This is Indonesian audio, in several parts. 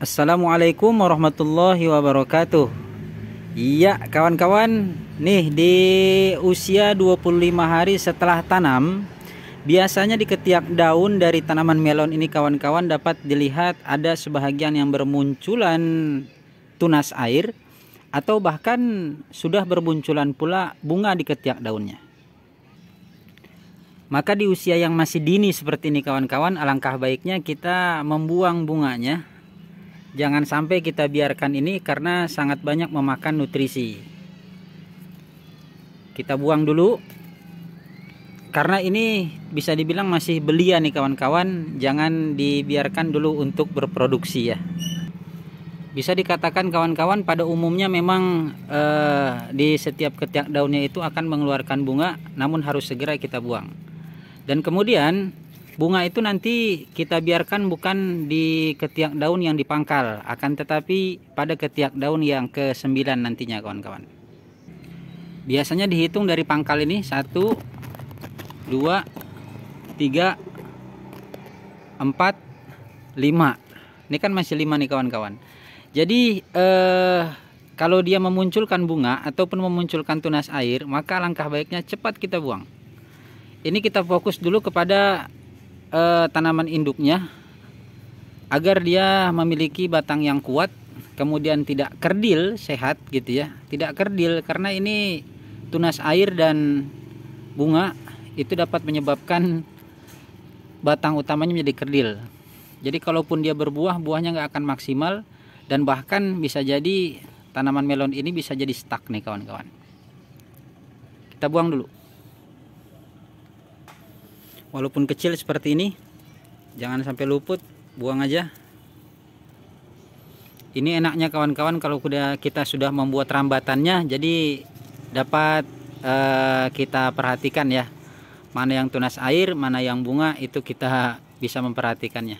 Assalamualaikum warahmatullahi wabarakatuh. Iya kawan-kawan, nih di usia 25 hari setelah tanam, biasanya di ketiak daun dari tanaman melon ini kawan-kawan dapat dilihat ada sebahagian yang bermunculan tunas air, atau bahkan sudah bermunculan pula bunga di ketiak daunnya. Maka di usia yang masih dini seperti ini kawan-kawan, alangkah baiknya kita membuang bunganya. Jangan sampai kita biarkan ini karena sangat banyak memakan nutrisi. Kita buang dulu. Karena ini bisa dibilang masih belia nih kawan-kawan. Jangan dibiarkan dulu untuk berproduksi ya. Bisa dikatakan kawan-kawan pada umumnya memang di setiap ketiak daunnya itu akan mengeluarkan bunga. Namun harus segera kita buang. Dan kemudian bunga itu nanti kita biarkan bukan di ketiak daun yang dipangkal, akan tetapi pada ketiak daun yang ke-9 nantinya kawan-kawan. Biasanya dihitung dari pangkal ini 1, 2, 3, 4, 5. Ini kan masih 5 nih kawan-kawan. Jadi kalau dia memunculkan bunga ataupun memunculkan tunas air, maka alangkah baiknya cepat kita buang. Ini kita fokus dulu kepada tanaman induknya agar dia memiliki batang yang kuat, kemudian tidak kerdil, sehat gitu ya. Tidak kerdil karena ini tunas air dan bunga itu dapat menyebabkan batang utamanya menjadi kerdil. Jadi kalaupun dia berbuah, buahnya nggak akan maksimal dan bahkan bisa jadi tanaman melon ini bisa jadi stuck nih kawan-kawan. Kita buang dulu. Walaupun kecil seperti ini, jangan sampai luput, buang aja. Ini enaknya kawan-kawan kalau kita sudah membuat rambatannya, jadi dapat kita perhatikan ya, mana yang tunas air, mana yang bunga, itu kita bisa memperhatikannya.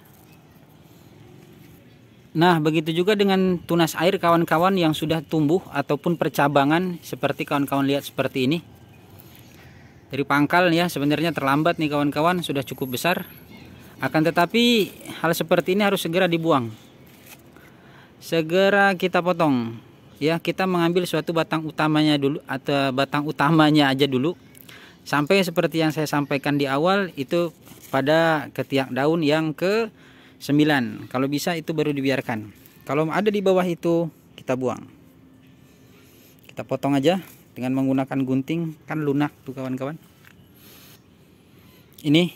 Nah, begitu juga dengan tunas air kawan-kawan yang sudah tumbuh ataupun percabangan, seperti kawan-kawan lihat seperti ini. Dari pangkal ya sebenarnya terlambat nih kawan-kawan, sudah cukup besar. Akan tetapi hal seperti ini harus segera dibuang. Segera kita potong. Ya, kita mengambil suatu batang utamanya dulu atau batang utamanya aja dulu. Sampai seperti yang saya sampaikan di awal itu pada ketiak daun yang ke-9. Kalau bisa itu baru dibiarkan. Kalau ada di bawah itu kita buang. Kita potong aja dengan menggunakan gunting, kan lunak tuh kawan-kawan. Ini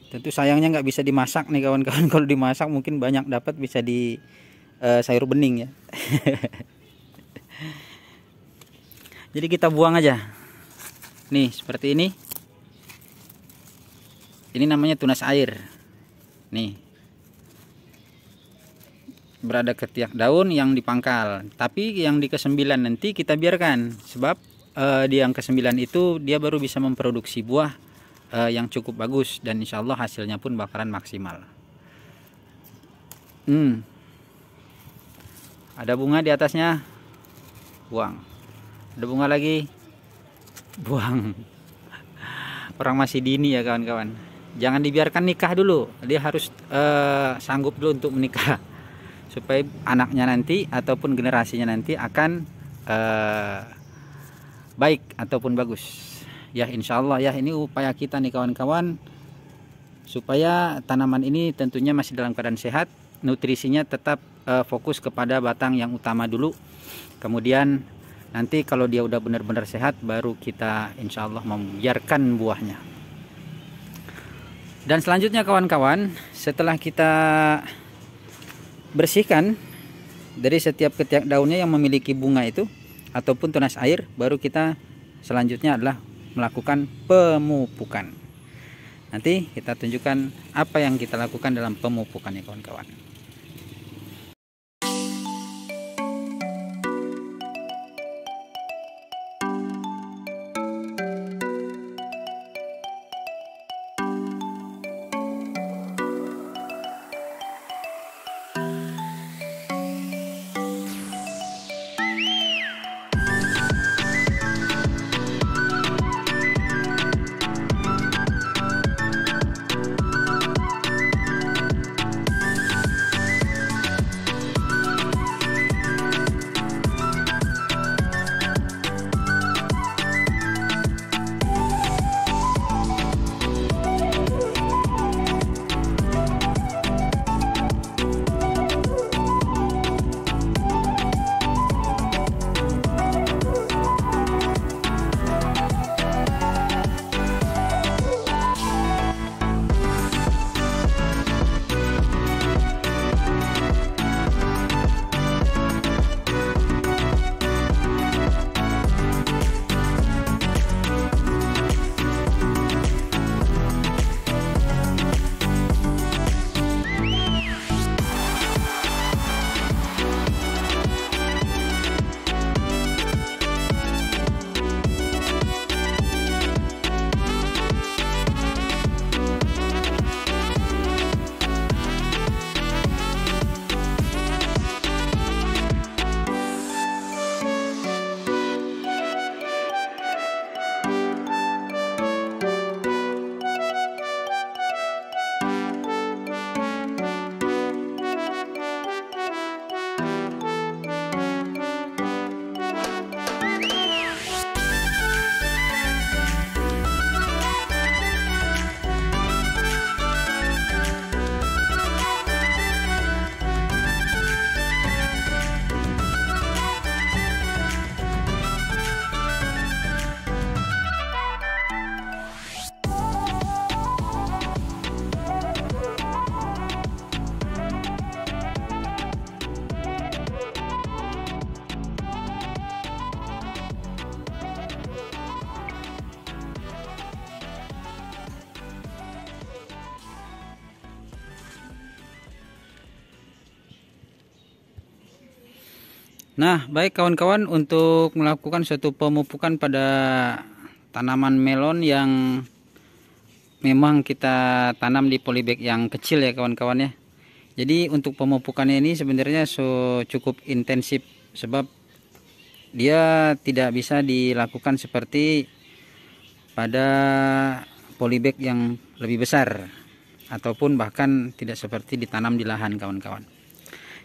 tentu sayangnya nggak bisa dimasak nih kawan-kawan. Kalau dimasak mungkin banyak dapat, bisa di sayur bening ya. Jadi kita buang aja. Nih seperti ini. Ini namanya tunas air. Nih. Berada ketiak daun yang dipangkal, tapi yang di ke-9 nanti kita biarkan, sebab di yang ke-9 itu dia baru bisa memproduksi buah yang cukup bagus dan insya Allah hasilnya pun bakalan maksimal. Ada bunga di atasnya, buang. Ada bunga lagi, buang. Orang masih dini ya kawan-kawan, jangan dibiarkan nikah dulu, dia harus sanggup dulu untuk menikah supaya anaknya nanti ataupun generasinya nanti akan baik ataupun bagus ya, insya Allah ya. Ini upaya kita nih kawan-kawan supaya tanaman ini tentunya masih dalam keadaan sehat, nutrisinya tetap fokus kepada batang yang utama dulu, kemudian nanti kalau dia udah benar-benar sehat baru kita insya Allah membiarkan buahnya. Dan selanjutnya kawan-kawan, setelah kita bersihkan dari setiap ketiak daunnya yang memiliki bunga itu ataupun tunas air, baru kita selanjutnya adalah melakukan pemupukan. Nanti kita tunjukkan apa yang kita lakukan dalam pemupukan ya kawan-kawan. Nah, baik kawan-kawan, untuk melakukan suatu pemupukan pada tanaman melon yang memang kita tanam di polybag yang kecil ya kawan-kawan ya. Jadi untuk pemupukannya ini sebenarnya cukup intensif, sebab dia tidak bisa dilakukan seperti pada polybag yang lebih besar, ataupun bahkan tidak seperti ditanam di lahan kawan-kawan.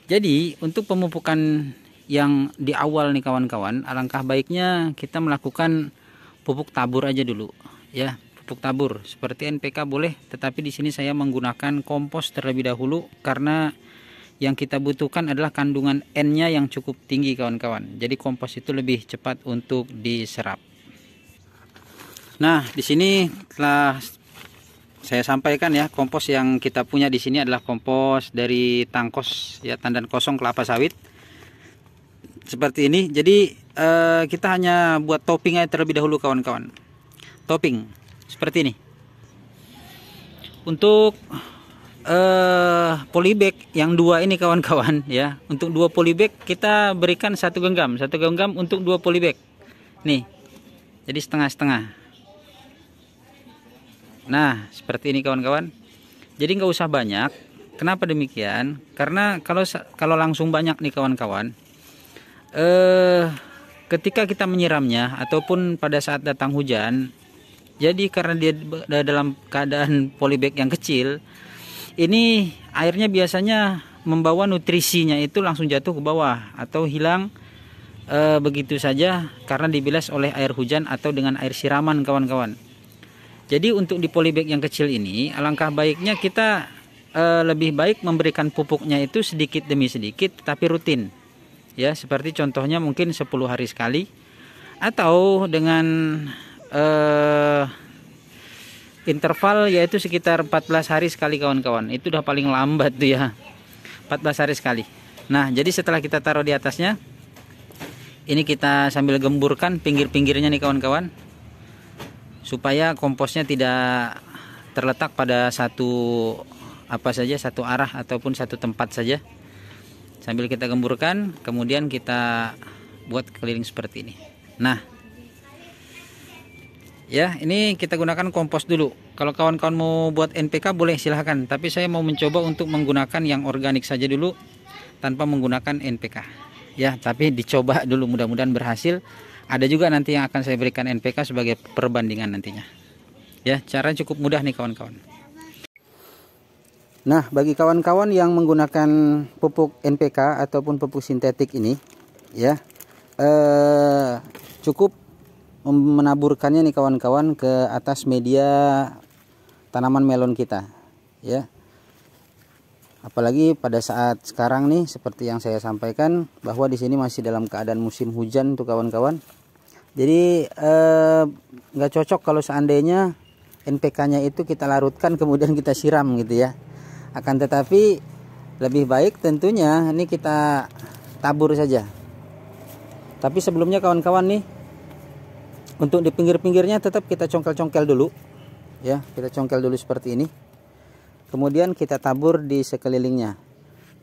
Jadi untuk pemupukan yang di awal nih kawan-kawan, alangkah baiknya kita melakukan pupuk tabur aja dulu ya. Pupuk tabur seperti NPK boleh, tetapi di sini saya menggunakan kompos terlebih dahulu karena yang kita butuhkan adalah kandungan N-nya yang cukup tinggi kawan-kawan. Jadi kompos itu lebih cepat untuk diserap. Nah, di sini telah saya sampaikan ya, kompos yang kita punya di sini adalah kompos dari tangkos ya, tandan kosong kelapa sawit. Seperti ini. Jadi kita hanya buat topping aja terlebih dahulu kawan-kawan. Topping seperti ini. Untuk polybag yang 2 ini kawan-kawan ya, untuk 2 polybag kita berikan 1 genggam untuk 2 polybag nih, jadi setengah-setengah. Nah seperti ini kawan-kawan, jadi nggak usah banyak. Kenapa demikian? Karena kalau langsung banyak nih kawan-kawan, ketika kita menyiramnya ataupun pada saat datang hujan, jadi karena dia dalam keadaan polybag yang kecil, ini airnya biasanya membawa nutrisinya itu langsung jatuh ke bawah atau hilang begitu saja karena dibilas oleh air hujan atau dengan air siraman kawan-kawan. Jadi untuk di polybag yang kecil ini, alangkah baiknya kita lebih baik memberikan pupuknya itu sedikit demi sedikit tapi rutin ya, seperti contohnya mungkin 10 hari sekali, atau dengan interval yaitu sekitar 14 hari sekali kawan-kawan. Itu udah paling lambat tuh ya, 14 hari sekali. Nah jadi setelah kita taruh di atasnya, ini kita sambil gemburkan pinggir-pinggirnya nih kawan-kawan, supaya komposnya tidak terletak pada satu arah ataupun satu tempat saja. Sambil kita gemburkan, kemudian kita buat keliling seperti ini. Nah ya, ini kita gunakan kompos dulu. Kalau kawan-kawan mau buat NPK boleh silahkan, tapi saya mau mencoba untuk menggunakan yang organik saja dulu tanpa menggunakan NPK ya. Tapi dicoba dulu, mudah-mudahan berhasil. Ada juga nanti yang akan saya berikan NPK sebagai perbandingan nantinya ya. Cara cukup mudah nih kawan-kawan. Nah, bagi kawan-kawan yang menggunakan pupuk NPK ataupun pupuk sintetik ini ya, cukup menaburkannya nih kawan-kawan ke atas media tanaman melon kita ya. Apalagi pada saat sekarang nih, seperti yang saya sampaikan bahwa di sini masih dalam keadaan musim hujan tuh kawan-kawan. Jadi nggak cocok kalau seandainya NPK-nya itu kita larutkan kemudian kita siram gitu ya. Akan tetapi lebih baik tentunya ini kita tabur saja. Tapi sebelumnya kawan-kawan nih, untuk di pinggir-pinggirnya tetap kita congkel-congkel dulu ya. Kita congkel dulu seperti ini. Kemudian kita tabur di sekelilingnya.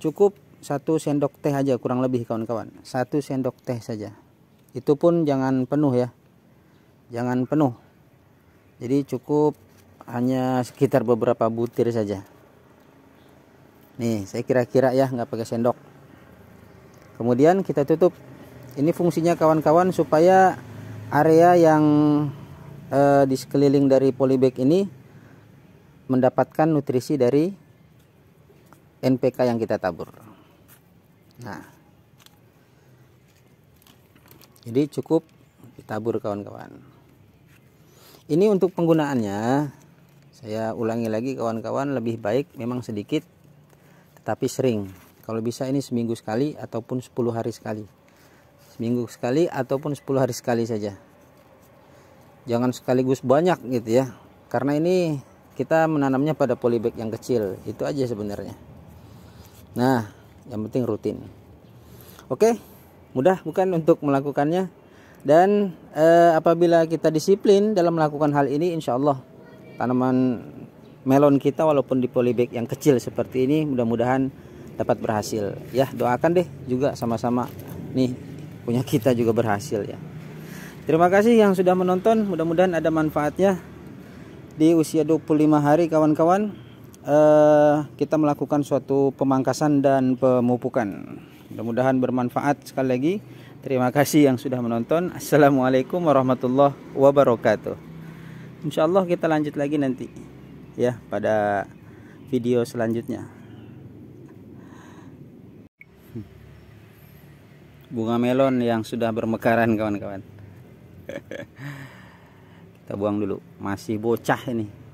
Cukup 1 sendok teh aja kurang lebih kawan-kawan. 1 sendok teh saja. Itu pun jangan penuh ya. Jangan penuh. Jadi cukup hanya sekitar beberapa butir saja. Nih, saya kira-kira ya, nggak pakai sendok. Kemudian kita tutup. Ini fungsinya kawan-kawan supaya area yang di sekeliling dari polybag ini mendapatkan nutrisi dari NPK yang kita tabur. Nah, jadi cukup ditabur kawan-kawan. Ini untuk penggunaannya, saya ulangi lagi kawan-kawan, lebih baik memang sedikit tapi sering. Kalau bisa ini seminggu sekali ataupun 10 hari sekali. Seminggu sekali ataupun 10 hari sekali saja. Jangan sekaligus banyak gitu ya. Karena ini kita menanamnya pada polybag yang kecil. Itu aja sebenarnya. Nah, yang penting rutin. Oke, mudah bukan untuk melakukannya. Dan apabila kita disiplin dalam melakukan hal ini, insya Allah tanaman melon kita walaupun di polybag yang kecil seperti ini mudah-mudahan dapat berhasil ya. Doakan deh juga sama-sama nih punya kita juga berhasil ya. Terima kasih yang sudah menonton, mudah-mudahan ada manfaatnya. Di usia 25 hari kawan-kawan, kita melakukan suatu pemangkasan dan pemupukan. Mudah-mudahan bermanfaat. Sekali lagi terima kasih yang sudah menonton. Assalamualaikum warahmatullahi wabarakatuh. Insya Allah kita lanjut lagi nanti ya pada video selanjutnya. Bunga melon yang sudah bermekaran kawan-kawan. Kita buang dulu, masih bocah ini.